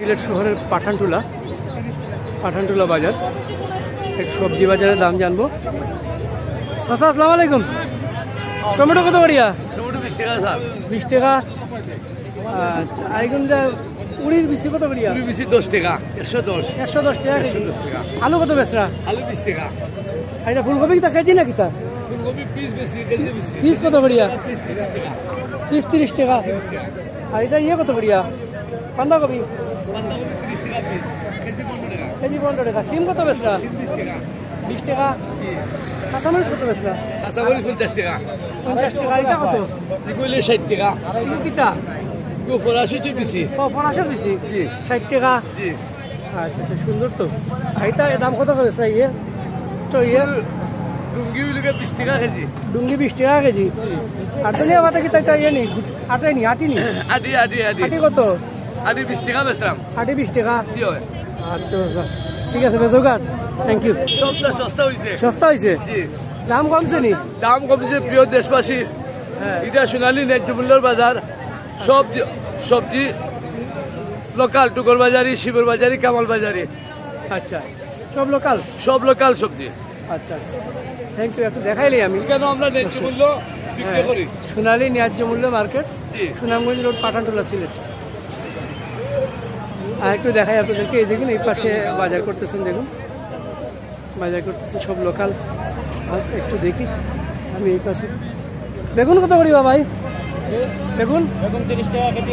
সিলেট শহরের পাঠানটুলা বাজার। এক সবজি বাজারের দাম জানবো। চাচা আসসালামু আলাইকুম। টমেটো কত করিয়া? টমেটো 20 টাকা স্যার। 20 টাকা। আচ্ছা, আইগুন যা উড়ির বিচি কত করিয়া? উড়ির বিচি 10 টাকা। 110 টাকা। 110 টাকা। আলু কত বেচরা? আলু 20 টাকা। এটা ফুলকপি কি কেজি নাকি তা? ফুলকপি পিস বেশি, কেজি বেশি। পিস কত করিয়া? পিস 30 টাকা। পিস 30 টাকা। আর এটা কত করিয়া? বাঁধাকপি? বাঁধাকপি 30 টাকা পিস, কেজি 15 টাকা। কেজি 15 টাকা। সিম কত বেচরা? 20 টাকা। 20 টাকা। কাঁচামরিচ কত বেচরা? কাঁচামরিচ 50 টাকা। 50 টাকা। এটা কত? এগুলো 60 টাকা। এগুলো কিটা? এগুলো ফরাসি বেশি। ফরাসি বেশি? জি। 60 টাকা। জি। আচ্ছা আচ্ছা, সুন্দর তো। এটা দাম কত বেচরা? ডুঙ্গি হইলে 20 টাকা কেজি। ডুঙ্গি 20 টাকা কেজি। আর দুনিয়া বাতা কি তাই নি? আটিনি? আটি আটি কত? আটি 20 টাকা বেচলাম। আটি 20 টাকা। কি হয়? আচ্ছা আচ্ছা, ঠিক আছে, বেচোগাত। Thank you. সবটা সস্তা হয়েছে। সস্তা হয়েছে? জি। দাম কমছে নি? দাম কমছে। প্রিয় দেশবাসী, এটা সোনালী ন্যায্য মূল্যের বাজার। সব সবজি লোকাল, টুকর বাজারি, শিবর বাজারি, কামাল বাজারি। আচ্ছা, সব লোকাল? সব লোকাল সবজি। আচ্ছা আচ্ছা, থ্যাংক ইউ। একটু দেখাইলি আমি কেন আমরা ন্যায্য মূল্য বিক্রি করি। সোনালী ন্যায্য মূল্য মার্কেট, জি, সুনামগঞ্জ রোড, পাঠানটুলা, সিলেট। আর একটু দেখাই আপনাদেরকে। এই দেখুন, এই পাশে বাজার করতেছেন, দেখুন বাজার করতেছে সব লোকাল। আজকে একটু দেখি আমি এই পাশে। বেগুন কত করি ভাই? বেগুন 30 টাকা কেজি।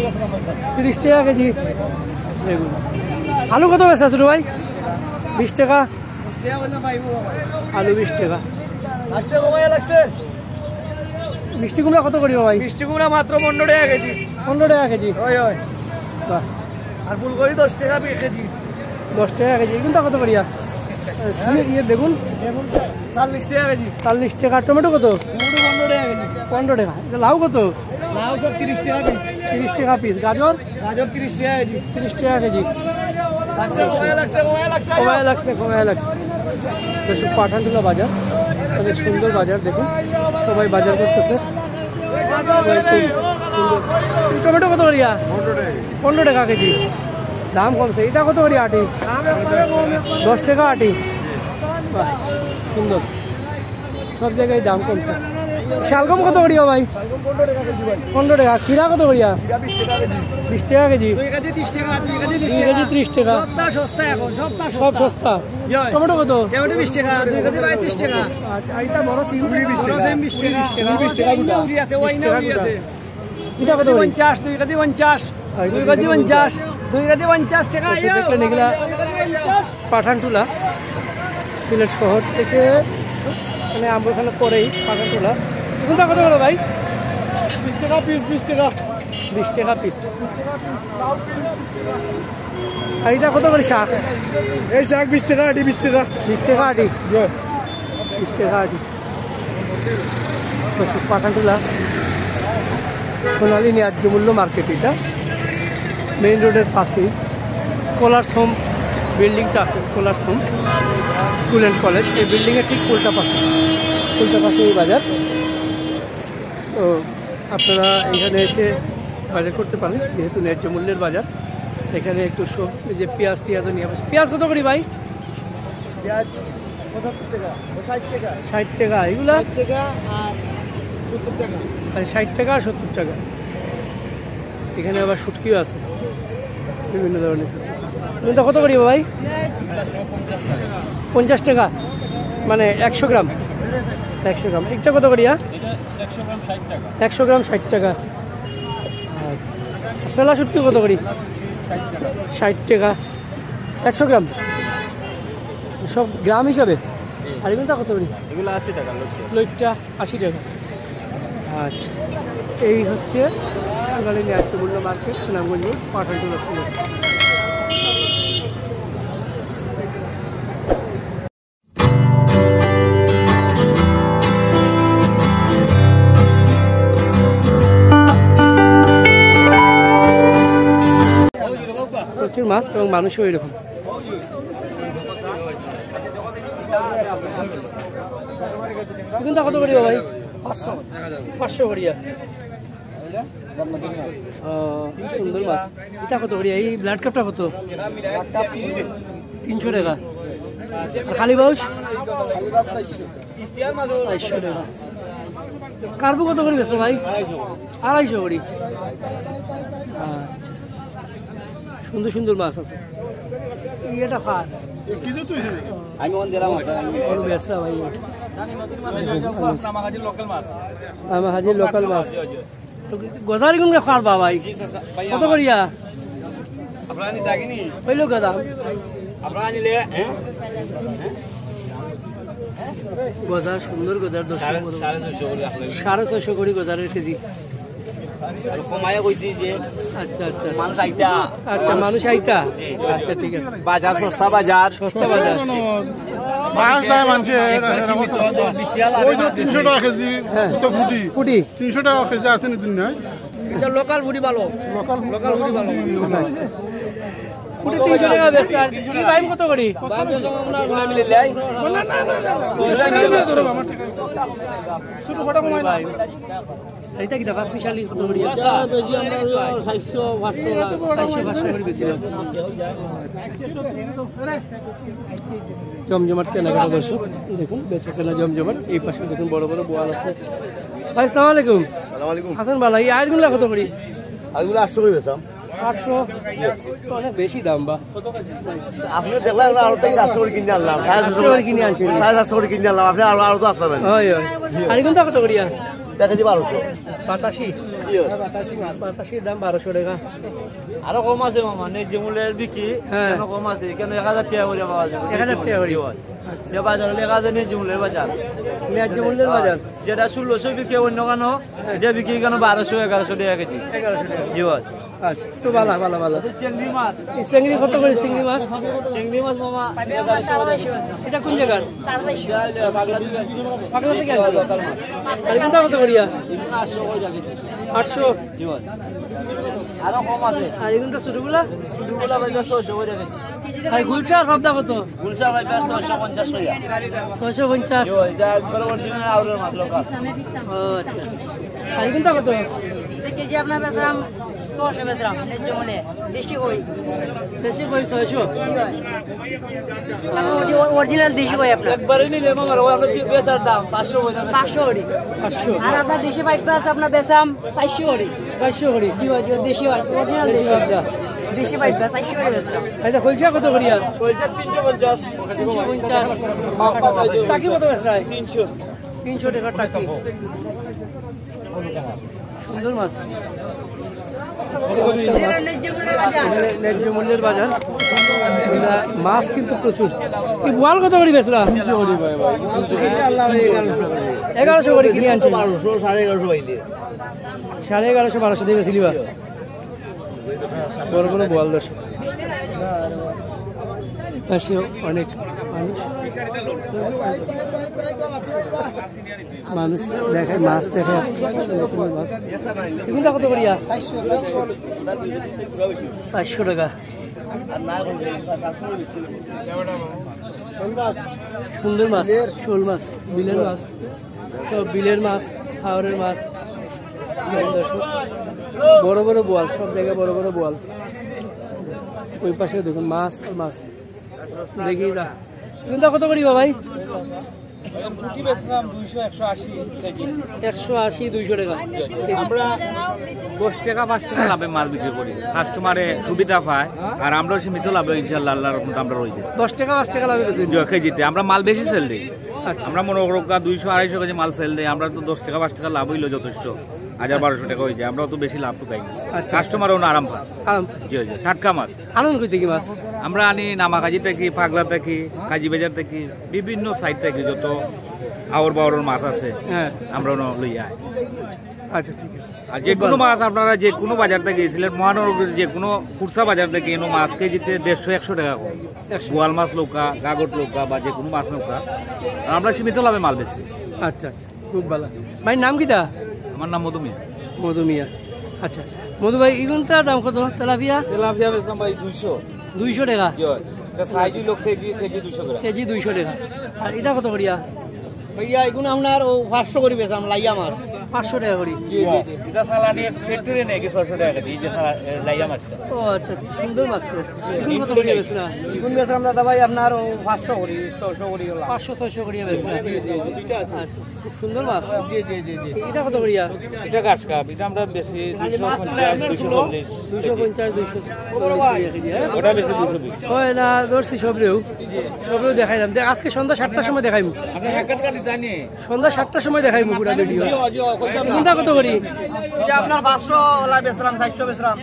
30 টাকা কেজি বেগুন। আলু কত বেচা ছোট ভাই? 20 টাকা। আলু 20 টাকা। মিষ্টি কুমড়া কত করি ভাই? মিষ্টি কুমড়া মাত্র 15 টাকা কেজি। 15 টাকা কেজি। বাহ। আর ফুলকপি 10 টাকা কেজি। 10 টাকা কেজি। কিন্তু কত করিয়া? বেগুন 40 টাকা কেজি। 40 টাকা। টমেটো কত? 15 টাকা কেজি। 15 টাকা। লাউ কত? লাউ সব 30 টাকা পিস। 30 টাকা পিস। গাজর? গাজর 30 টাকা কেজি। 30 টাকা কেজি। কমায় লাগছে। তো পাঠানটুলা বাজার অনেক সুন্দর বাজার। দেখুন সবাই বাজার করতেছে। টমেটো কত করিয়া? 15 টাকা কেজি। দাম কমছে। এটা কত করি? আটি 10 টাকা আটি। বাহ, সুন্দর। সব জায়গায় দাম কমছে। শালগম কত করিয়া ভাই? 15 টাকা। খিরা কত করিয়া? 20 টাকা কেজি। 2 কেজি 30 টাকা। 2 কেজি 30 টাকা। সব সস্তা। টমেটো কত? 20 টাকা। 2 কেজি 35 টাকা। আচ্ছা, এটা বড় সিম 20 টাকা। 20 টাকা। এটা কত? 50। 2 কেজি 50। 2 কেজি 50। 2 কেজি 50 টাকা। দেখলেন এগুলা পাঠানটুলা, সিলেট শহর থেকে মানে আমরা ওখানে পরেই পাঠানটুলা। এগুলো কত বলো ভাই? 20 টাকা পিস। 20 টাকা। 20 টাকা পিস। আর এটা কত করে শাক? এই শাক 20 টাকা আটি। 20 টাকা। 20 টাকা আটি। 20 টাকা আটি। পাঠানটুলা সোনালী ন্যায্য মূল্য মার্কেট। এটা মেইন রোডের পাশেই স্কলার্স হোম বিল্ডিংটা আছে। Scholars home school and college, এই বিল্ডিংয়ের ঠিক উল্টা পাশে এই বাজার। তো আপনারা এখানে এসে বাজার করতে পারেন, যেহেতু ন্যায্য মূল্যের বাজার। এখানে একটু যে পেঁয়াজ নিয়ে আসে। পেঁয়াজ কত করি ভাই? পেঁয়াজ 75 টাকা। 60 টাকা। 60 টাকা। এগুলা 60 টাকা আর 70 টাকা। 60 টাকা আর 70 টাকা। এখানে আবার শুটকিও আছে, বিভিন্ন ধরনের শুটকি। কোনটা কত করি ভাই? 50 টাকা। মানে 100 গ্রাম। 100 গ্রাম। এটা কত করি? 100 গ্রাম 60 টাকা। 100 গ্রাম 60 টাকা। আচ্ছা, সেলা শুটকি কত করি? 60 টাকা। 100 গ্রাম সব গ্রাম হিসাবে। আর এগুলো কত করি? এগুলো 80 টাকা। লইটটা 80 টাকা। আচ্ছা, এই হচ্ছে সোনালী ন্যায্য মূল্য মার্কেট, সুনামগঞ্জ রোড, পাঠানটুলা, সিলেট। প্রচুর মাছ এবং মানুষও এরকম। কত করি ভাই? 500 করিয়া। সুন্দর মাছ। এটা কত করি? এই ব্লাড কাপটা কত? 300 টাকা। খালি বাউস 400 টাকা। কার্পু কত করে বেচো ভাই? 250 করি। সুন্দর সুন্দর মাছ আছে। এটা খার বেচা ভাই, আমার হাজির লোকাল মাছ। গজারি কোন খার বা ভাই কত করিয়া? হইল গাদা গজার সুন্দর গজার 650 করি গজারের কেজি। আচ্ছা আচ্ছা আচ্ছা মানুষ আইতা। আচ্ছা ঠিক আছে। বাজার সস্তা, বাজার সস্তা বাজার। মাছ দেয় মানুষের 300 টাকা কেজি। পুটি 300 টাকা কেজি আছে না দিন লোকাল বুড়ি ভালো, লোকাল বুড়ি ভালো। পুটি 300 টাকা বেচা। আর কি ভাই কত করি? ছোট ফটো কমাই ভাই। এইটা কি দাবাস মিশালি কত করি? বেশি আমরা 400-500 করে বেশিলাম। জমজমাট কেনাকাটা দর্শক দেখুন, বেচা কেনা জমজমাট। এই পাশে দেখুন বড় বড় বোয়াল আছে। ভাই আসসালামু আলাইকুম। হাসান ভাই, এই আইগুলা কত করি? আইগুলো 800 করে বেচাম। 800 তো অনেক বেশি দাম বা। আপনি দেখলেন আরো থেকে 800 করে কিনে আনলাম। 800 করে কিনে আনছি। 750 করে কিনে আনলাম। আপনি আরো তো আসবেন। হয় হয়। আইগুলা কত করিয়া? কেজি 1200। 85 85 দাম 1200 টাকা। আরো কম আছে মামা, ন্যায্য মূল্যের বিক্রি কেন কম আছে? কেন 1000 টাকা করে পাওয়া যাবে? 1000 টাকা করে যে বাজার হলে 1000 ন্যায্য মূল্যের বাজার। ন্যায্য মূল্যের বাজার যেটা 1600 বিক্রি অন্য কেন, এটা বিক্রি কেন 1200-1100 টাকা কেজি। 1100 টাকা। জি ভাই। আচ্ছা তো ভালো ভালো ভালো। চিংড়ি মাছ, এই চিংড়ি কত করে? চিংড়ি মাছ চিংড়ি মাছ মামা এটা কোন জায়গার? পাগলা থেকে পাগলা থেকে আনছো? আর কোনটা কত করিয়া? 800 করে কেজি। 800। জি ভাই। আরো কম আছে। আর এগুলো ছোটগুলা? ছোটগুলা ভাই 600 করে কেজি। আর গুলশা সবটা কত? গুলশা ভাই 650 করে। 650। জি ভাই, যা একবার অরিজিনাল আউরের মাছ লোকাল। ও আচ্ছা। আর এগুলো কত? কেজি আপনার বেচলাম 600 বেচলাম ন্যায্য মূল্যে। দেশি কই বেশি কই 600। অরিজিনাল দেশি কই আপনার একবারে নিলে মামা ওই আপনার বেচার দাম 500 করে। 500 করি। 500। আর আপনার দেশি পাইপটা আছে আপনার বেচাম 400 করি। 400 করি। জি জি দেশি অরিজিনাল দেশি দেশি পাইপটা 400 করে বেচলাম। আচ্ছা গুলশা কত করিয়া? কইছে 350। 350। টাকি কত বেচরাই? 300। 300 টাকা টাকি। সুন্দর মাছ। ন্যায্য মূল্যের বাজার। মাছ কিন্তু প্রচুর। এই বোয়াল কত করে বেচরা? 1100 করে কিনে আনছি। 1150 পাইলে 1150 1200 দিয়ে বেচিলি বা। বড় বড় বোয়াল দর্শক। পাশে অনেক মানুষ দেখে, মাছ দেখে। মাছ এগুলো কত করিয়া? 400 টাকা। সুন্দর মাছ, শোল মাছ, বিলের মাছ, সব বিলের মাছ, হাওরের মাছ। বড় বড় বোয়াল, সব জায়গায় বড় বড় বোয়াল। ওই পাশে দেখুন মাছ আর মাছ। দেখি না কিন্তু কত করিবা ভাই? 180 200 টাকা। আমরা 10 টাকা 5 টাকা লাভে মাল বিক্রি করি, কাস্টমারে সুবিধা পায় আর আমরাও সীমিত লাভে ইনশাআল্লাহ আল্লাহর রহমতে আমরা রই। 10 টাকা 5 টাকা লাভে বেশি কেজিতে আমরা মাল বেশি সেল দিই। আমরা মনে করো 200-250 কেজি মাল সেল দিই, আমরা তো 10 টাকা 5 টাকা লাভ হইলো যথেষ্ট। 1000-1200 টাকা হয়ে যায়, আমরা তো বেশি লাভ তো পাই না। কাস্টমারও না আরাম পায়। জি জি। টাটকা মাছ আনন্দ কই থেকে মাছ আমরা আনি নামাকাজি থেকে, পাগলা থেকে, কাজী বাজার থেকে, বিভিন্ন সাইড থেকে যত আওর বাওরের মাছ আছে আমরা লইয়া। আচ্ছা ঠিক আছে। আর যে কোনো মাছ আপনারা যে কোনো বাজার থেকে গিয়েছিলেন, মহানগরের যে কোনো খুচরা বাজার থেকে এনো মাছ কেজিতে 150-100 টাকা কম। বোয়াল মাছ লৌকা, গাগট লৌকা বা যে কোনো মাছ লৌকা আমরা সীমিত লাভে মাল বেশি। আচ্ছা আচ্ছা, খুব ভালো। ভাই নাম কি দা? আমার নাম মধুমিয়া। মধুমিয়া। আচ্ছা মধু ভাই, এগুনটা দাম কত? তেলাপিয়া? তেলাপিয়া বেচলাম ভাই 200। 200 টাকা সাইজ লোক কেজি 200 করে। কেজি 200 টাকা। আর এটা কত করিয়া? ভাইয়া এগুলো আপনার 500 করে বেচলাম লাইয়া মাছ। 500 টাকা করি। এটা সালানি ফ্যাক্টরি নাকি 600 টাকা কেজি, এই যে লাইয়া মাছটা। ও আচ্ছা, সুন্দর মাছ তো। এখন কত করে বেচনা? এখন বেচলাম দাদা ভাই আপনার 500 করি 600 করি 500-600 করে বেচনা। আচ্ছা, খুব সুন্দর মাছ। জি জি জি জি এটা কত করিয়া? এটা গাছ কাপ, এটা আমরা বেশি 250 240। 250-240 কেজি। হ্যাঁ, ওটা বেশি 220। হয় না ধরছি সবরেও দেখাইলাম। আজকে সন্ধ্যা 7টার সময় দেখাইমু। আপনি হ্যাকার কাটি জানি সন্ধ্যা 7টার সময় দেখাইমু পুরা ভিডিও। কোনটা কত করি? এটা আপনার 500 লা বেচলাম 400 বেচলাম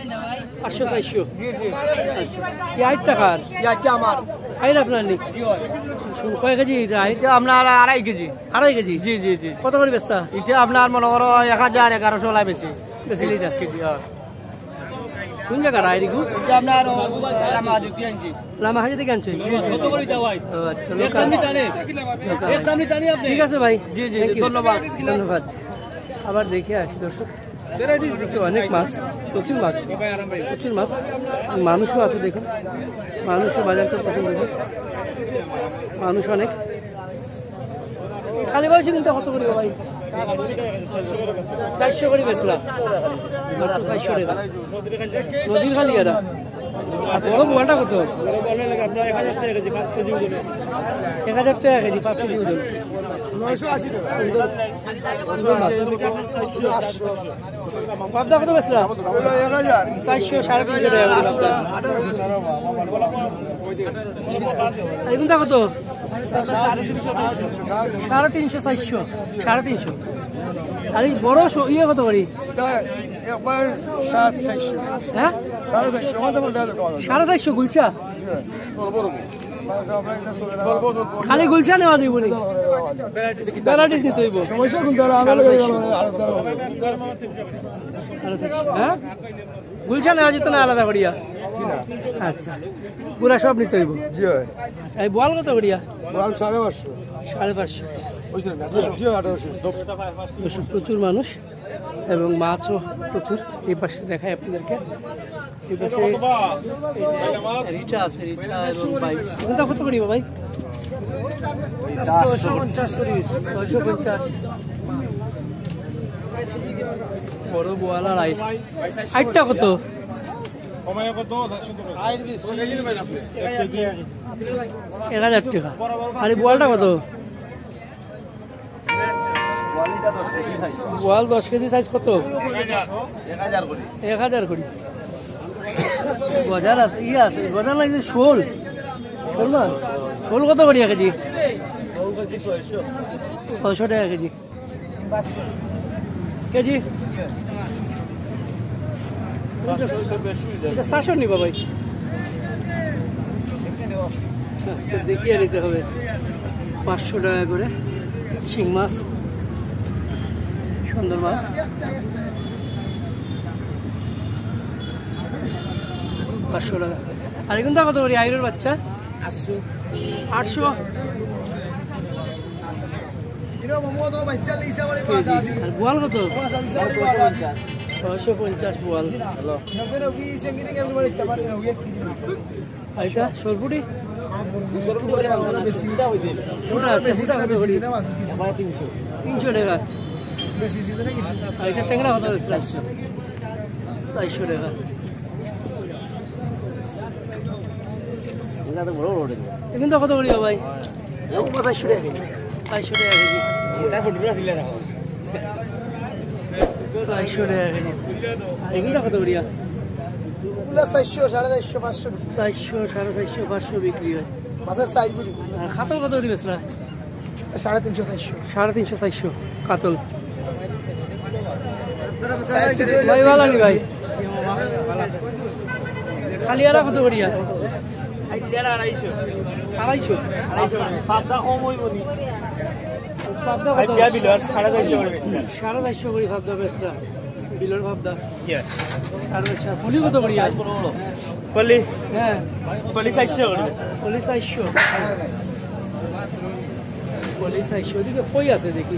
500-400। জি জি আচ্ছা, কি 8 টাকার? এটা আমার আইন আপনার নি? শুন, কয় কেজি এটা? এটা আপনার 2.5 কেজি 2.5 কেজি। জি জি জি কত করে বেচতা? এটা আপনার মনে করো 1000-1100 লা বেশি বেশি লিটার কেজি। কোন জায়গার আইরি গু? এটা আপনার লামা জুতি আনছি লামা হাজি থেকে আনছে? কত করে দাও ভাই? ও আচ্ছা, লোকাল। ঠিক আছে ভাই। জি জি Thank you. ধন্যবাদ ধন্যবাদ। আবার দেখে আসি দর্শক, ভ্যারাইটিস দিকে অনেক মাছ, প্রচুর মাছ, প্রচুর মাছ। মানুষও আছে দেখুন, মানুষও বাজার করে পছন্দ দেখুন, মানুষ অনেক। খালি বয়সে কিন্তু কত করি ভাই? 400 করে বেচলাম। 400 টাকা নদীর খালি এরা। আর বড় বোয়ালটা কত? 1000 টাকা কেজি 5 কেজি ওজন 1000 টাকা কেজি 5 কেজি ওজন। 980 টাকা সুন্দর মাছ। পাবদা কত বেচলাম? 400 350 টাকা করে পাবদা। এগুনটা কত? 350 400 350। আর এই বড় ইয়ে কত করি? একবার 700 হ্যাঁ, 450 কত বলতে 450 গুলছা। খালি গুলছা নেওয়া দিব নি? ভ্যারাইটিস নিতে হইব। সমস্যা কোন দ্বারা আমরা হ্যাঁ, গুলছা নেওয়া যেত না আলাদা করিয়া? আচ্ছা, পুরা সব নিতে হইব। জি হয় এই বল কত করিয়া? বল 550 550। জি 800 প্রচুর মানুষ এবং মাছও প্রচুর। এই পাশে দেখায় আপনাদেরকে, এই পাশে রিটা আছে, রিটা এবং ভাই। কোনটা কত করিব ভাই? 650। বড় বোয়াল আর আইট। আইটটা কত? 1000 টাকা। আর এই বোয়ালটা কত? বোয়াল 10 কেজি সাইজ কত? 1000 করি। গজার আছে, ইয়ে আছে, গজার লাগছে শোল। শোল না, শোল কত করি এক কেজি? 600 টাকা কেজি। কেজি এটা 700 নিবা ভাই? আচ্ছা, দেখিয়ে নিতে হবে। 500 টাকা করে শিং মাছ, সুন্দর মাছ। 500 টাকা। আর এখন কত করি আইরের বাচ্চা? 800। আর বোয়াল কত? 650 বোয়াল। এটা সরপুটি? 300 টাকা। আর এটা ট্যাংরা কত? 400 টাকা। এখন কত করি ভাই? 400 টাকা কেজি। 400 টাকা কেজি। 400 টাকা কেজি। আর এগুলো কত করিয়া? 400 450 500 400 450 500 বিক্রি হয়। মাছের সাইজ বুঝি আর কাতল কত করি বেচলা? 350 400 350 400 কাতল। ভাই ভালো নি ভাই? খালি আর কত করিয়া? 250। পাবদা কম হইব নি পাবদা কত? বিয়া বিলর 450 করে বেচছে 450 করে পাবদা বেচলা। বিলর পাবদা 450। ফুলি কত করিয়া? পলি হ্যাঁ, পলি 400 করে পলি 400। পলি 400। ওদিকে কই আছে দেখি?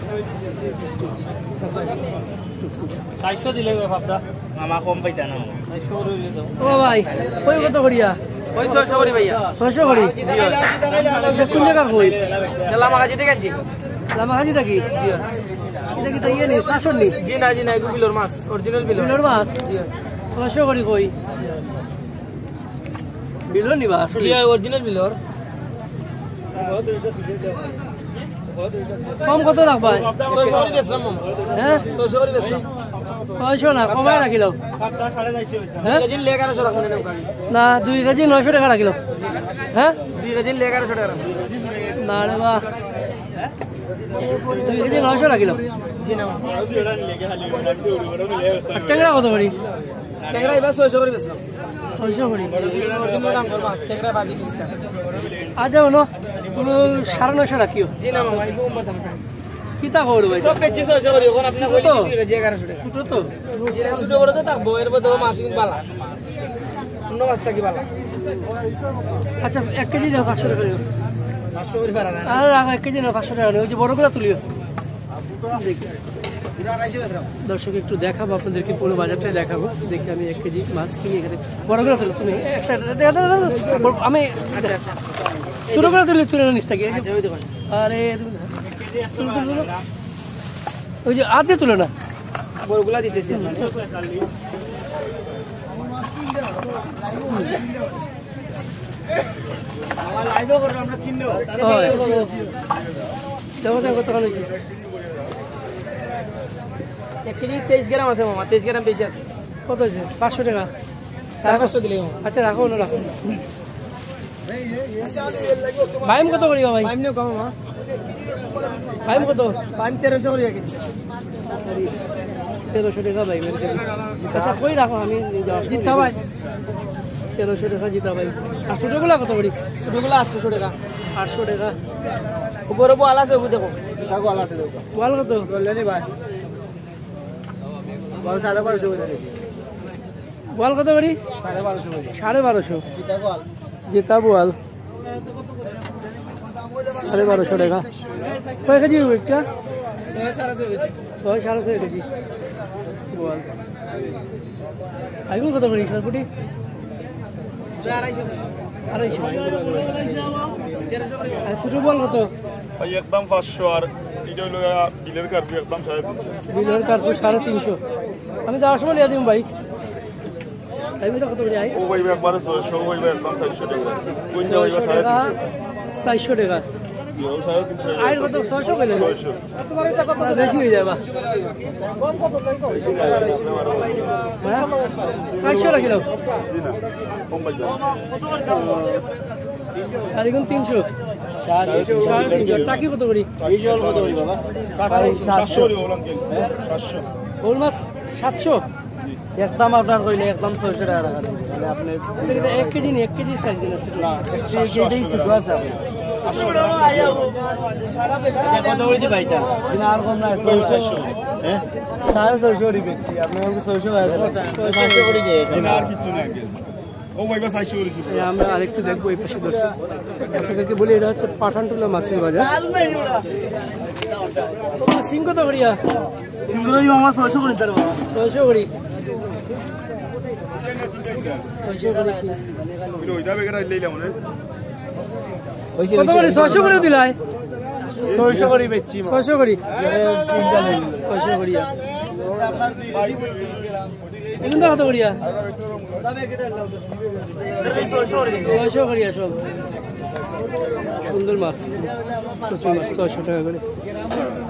400 দিলে পাবদা মামা কম পাইতা না 400 করে দিলে দাও ও ভাই, কই কত করিয়া? ওই 600 করে ভাইয়া 600 করি। কোন জায়গার কই? লামা কাজি থেকে আনছি লামাহাজি থাকি? ও এটা কি তাই নেই শাসন নেই জি না এগুলো বিলর মাছ অরিজিনাল বিলর মাছ জি 600 করে কই বিলর নিবা জি অরিজিনাল বিলর কম কত রাখবা 600 করে বেচলাম মামা হ্যাঁ 600 করে বেচলাম 600 না কমায় রাখিলাম হ্যাঁ কেজি 1100 রাখুন না 2 কেজি 900 টাকা রাখিলাম হ্যাঁ 2 কেজি 1100 টাকা না রে বা 2 কেজি 900 রাখিলাম জি না ট্যাংরা কত করি ট্যাংরা এবার 600 করে বেচলাম 600 করি অরিজিনাল দাম করে মাছ ট্যাংরা বাজি কিস্তা আচ্ছা হলো কোনো 950 রাখিও জি না মামা এগুলো উম্মত কিতা করো ভাই সব বেচি 600 করে এখন আপনি কইলে 2 কেজি 1100 টাকা ছোট তো ছোট বড় তো থাকবো এর মধ্যে মাছ কিন্তু বালা অন্য মাছ থাকি বালা আচ্ছা 1 কেজি দাও 500 টাকা দিও 500 করে পারা না আর রাখো 1 কেজি নাও 500 টাকা ওই যে বড়গুলো তুলিও দর্শক একটু দেখাবো আপনাদেরকে পুরো বাজারটাই দেখাবো দেখি আমি 1 কেজি মাছ কিনে এখানে বড়গুলো তুলো তুমি একটা আমি ছোটগুলো তুলে নিস থাকি আরে ওই যে আর দিয়ে তুলে না বড়গুলা দিতেছি দেখো কত টাকা হয়েছে 1 কেজি 23 গ্রাম আছে মামা 23 গ্রাম বেশি আছে কত হয়েছে 500 টাকা 500 দিলে আচ্ছা রাখো না রাখো ভাইম কত করি ভাই এমনি কম মামা ভাইম কত 1300 করে কেজি 1300 টাকা ভাই মেরে কেজি আচ্ছা কই রাখো আমি জিতা ভাই 1300 টাকা জিতা ভাই আর ছোটগুলো কত করি ছোটগুলো 800 টাকা 800 টাকা উপরে বল আছে ওগুলো দেখো বল কত বললেনি ভাই বল 1250 করে দেখি বল কত করি 1250 জিতা বল 1250 টাকা কয় কেজি একটা 650 কেজি বল আইগুন কত করি খালপুটি 250 আর ছোট বল কত ভাই একদম 500 আর এটা হলো বিলের কার্পি একদম 350 বিলের কার্পু 350 আমি যাওয়ার সময় লিয়া দিম ভাই আইগুনটা কত করে আই ও ভাই একবারে 600 ভাই একদম 400 টাকা কোনটা ভাই 400 টাকা আইর কত 600 কইলেন 600 বেশি হয়ে যাবে 400 রাখিলাম কম ভাই আর এখন 300 টাকি কত করি বাবা 700 ওলাম কেন 700 ওল মাছ 700 একদম আপনার কইলে একদম 600 টাকা রাখা তাহলে আপনি 1 কেজি নি 1 কেজি সাইজ দিন আছে না 1 কেজি ছোট আছে কত করে দি ভাইটা দিনা আর কম না 600 হ্যাঁ 650 দিচ্ছি আপনি 600 টাকা 500 করে দিয়ে দিন আর কিছু না ও ভাই 400 করে ছিল আমরা আরেকটু দেখবো এই পাশে দর্শক আপনাদেরকে বলি এটা হচ্ছে পাঠানটুলা মাছের বাজার সিং কত করিয়া সিঙ্গুরি মামা 600 করে দিতে বাবা 600 করি 600 করি বিলো ইদা বেগরা লইলাম না কত করি 600 করে দিলাই 600 করে বেচছি 600 করি তিনটা নেই 600 করিয়া এখন তো কত করিয়া 600 করিয়া সব সুন্দর মাছ প্রচুর মাছ 600 টাকা করে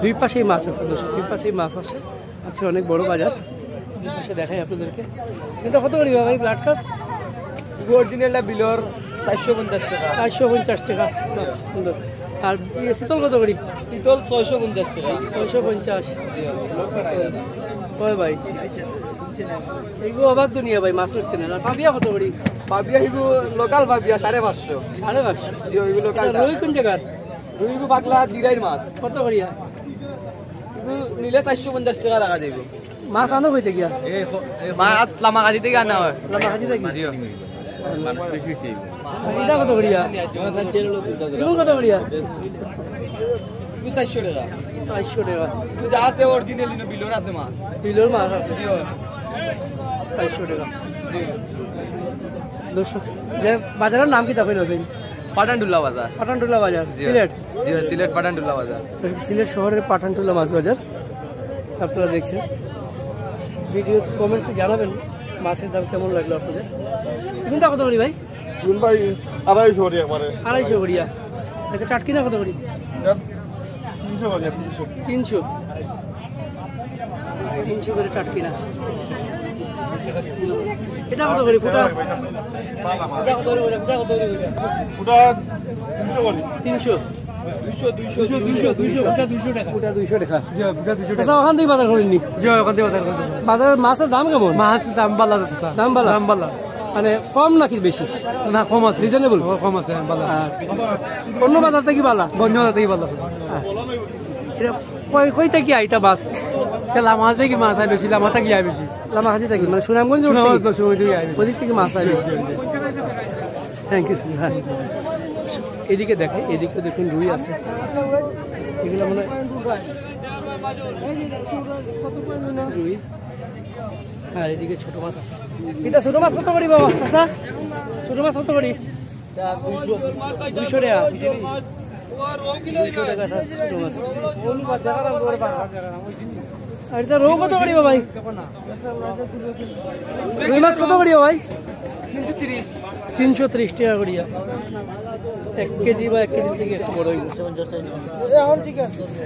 দুই পাশেই মাছ আছে দর্শক দুই পাশেই মাছ আছে আচ্ছা অনেক বড় বাজার দুই পাশে দেখাই আপনাদেরকে কিন্তু কত করি ভাই ব্লাড কাপ অরিজিনালটা বিলর 450 টাকা 450 টাকা সুন্দর আর শীতল কত করি শীতল 650 টাকা 650 কয় ভাই এইগুলো অবাক দুনিয়া ভাই মাছ উঠছে না আর পাবিয়া কত করি পাবিয়া এগু লোকাল পাবিয়া 550 550 জি ওইগুলো লোকালটা রুই কোন জায়গার রুইগু পাগলা দিরাইর মাছ কত করিয়া এগু নিলে 450 টাকা রাখা দেব মাছ আনো হইতে গিয়া মাছ লামাগাজি থেকে আনা হয় লম্বা হাজি দেখি জি এটা কত করিয়া এগুলো কত করিয়া 400 টাকা 400 টাকা যা আছে অরিজিনাল বিলর আছে মাছ বিলোর মাছ আছে জি 400 টাকা দর্শক যে বাজারের নাম কি তা কইলো যাই পাঠানটুলা বাজার পাঠানটুলা বাজার সিলেট জি সিলেট পাঠানটুলা বাজার সিলেট শহরের পাঠানটুলা মাছ বাজার আপনারা দেখছেন। ভিডিও কমেন্টসে জানাবেন মাছের দাম কেমন লাগলো আপনাদের। কোনটা কত করি ভাই? কোন ভাই 250 করি একবারে 250 করিয়া। এটা টাটকি না কত করি? 300 করি 300 300 করে টাটকি না। এটা কত করি ফুটা? এটা কত করি? এটা কত করি? পুরা 300 করি 300 200 টাকা। 200 টাকা। আচ্ছা, ওখান থেকে বাজার করেননি? বাজারের মাছের দাম কেমন? মাছের দাম বালা দাম বালা মানে কম নাকি বেশি? না, কম আছে, রিজনেবল কম আছে বালা। অন্য বাজার থেকে বালা? বন্য থেকে বালা। কই থেকে আইতা বাস? লামাজ থেকে মাছ আয় বেশি, লামা থেকে আয় বেশি। লামাহাজি থেকে মানে সুনামগঞ্জ ওদিক থেকে মাছ আয় বেশি। Thank you. এদিকে দেখে, এদিকে দেখুন রুই আছে। এগুলো মানে রুই। আর এদিকে ছোট মাছ আছে। এটা ছোট মাছ কত করি বাবা? আচ্ছা, ছোট মাছ কত করি? 200 টাকা। 200 টাকা ছোট মাছ। আর এটা রৌ কত করি ভাই? রুই মাছ কত করি ভাই? 330 টাকা করিয়া। 1 কেজি বা 1 কেজি থেকে একটু বড় হইল।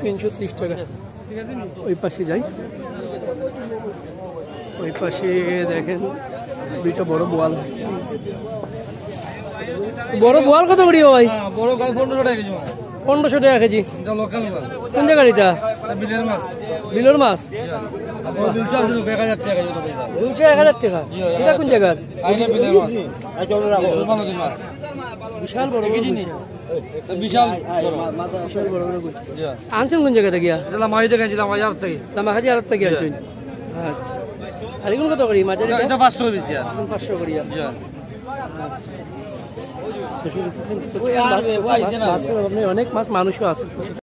330 টাকা। ওই পাশে যাই। ওই পাশে দেখেন দুইটা বড় বোয়াল। বড় বোয়াল কত করি ভাই? বড় গাল 1500 টাকা কেজি। 1500 টাকা কেজি। লোকাল মাছ। কোন জায়গার এটা? বিলের মাছ। বিলের মাছ? দুলচা আছে 1000 টাকা জোড়া পয়সা। দুলচা 1000 টাকা। এটা কোন জায়গার? আইনা বিলের মাছ। সুলতানগঞ্জ মাছ। বিশাল বড় কেজি নি। বিশাল বিশাল বড় বড় গুছ। আনছেন কোন জায়গা থেকে? এটা মাই থেকে গেছিলাম বাজার থেকে। লামাহাজি আড়ত থেকে আনছেন। আচ্ছা। আর এগুলো কত করি মাছের? এটা 500 বেশি আর 500 করি। জি। অনেক মাছ মানুষও আছে।